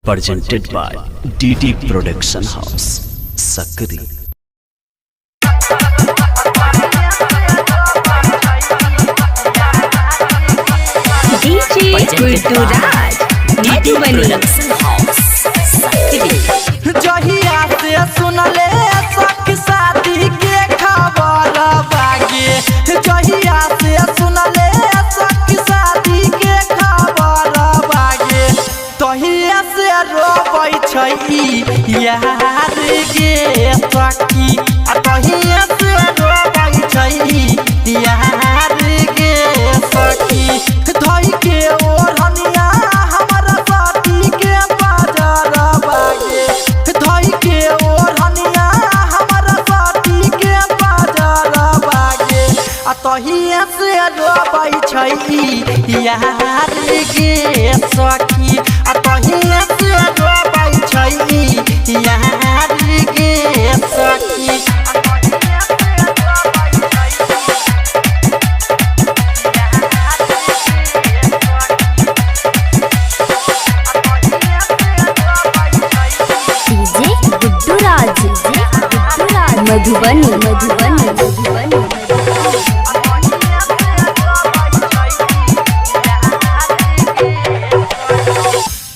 presented by DD Production House, Sakri. DJ Kulturaj, DD Production House, Sakri. जहिया से सुनले सख शादी के खबर बागे, जहिया से सुनले सख शादी के खबर बागे, तहिया से रोबै छै यार गे सखी, तहिया से रोबै छै यार गे सखी, धइ के ओढ़निया हमरा साथी के बाजार बागे, धइ के ओढ़निया हमरा साथी के बाजार बागे, तहिया से रोबै छै यार गे सखी, तहिया से रोबै छै यार गे सखी। मधुबनी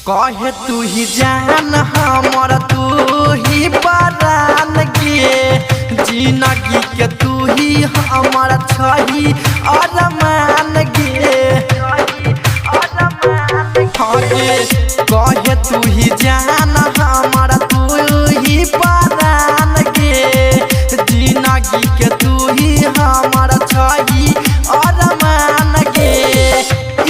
कहे तू ही जान हमर तू ही परान गे, जिंदगी के तू ही हमर छही अरमान गे, कहे तू ही जान हमर तू ही परान गे, जिंदगी के तू ही हमर छही अरमान गे,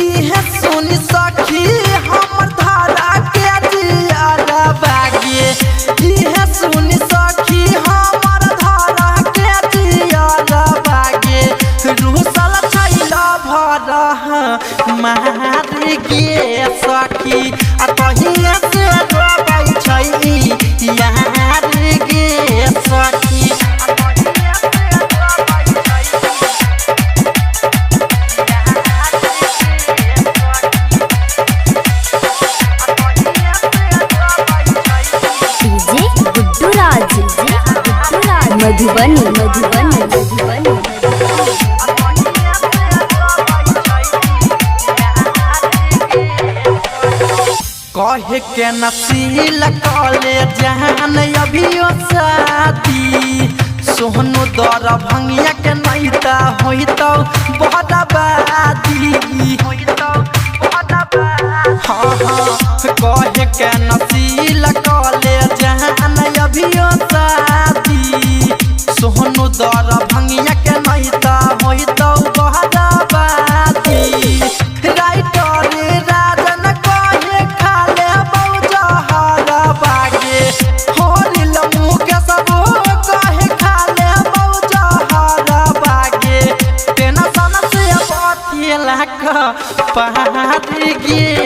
इहे सुन सखी हमर धारा के जियर बागे, इहे सुन सखी हमर धारा के जियर बागे, रुसल छैल भर मार गे सखी, तहिया से रोबै छै यार गे सखी। मधुबनी कहे के नसील कले जहान अभियो शादी, सोहनो दर भंगिया के नैता होइतौ बहदाबादी, हाँ कहे के नसील कले जहान अभियो शादी, सोहनो दर भंगिया के नैता होइतौ बहदाबादी, राइटर राजन कहे खाले बौजहर बागे, होरिल मुके सब कहे खाले बौजहर बागे, टेंशन से बतिला क पार गे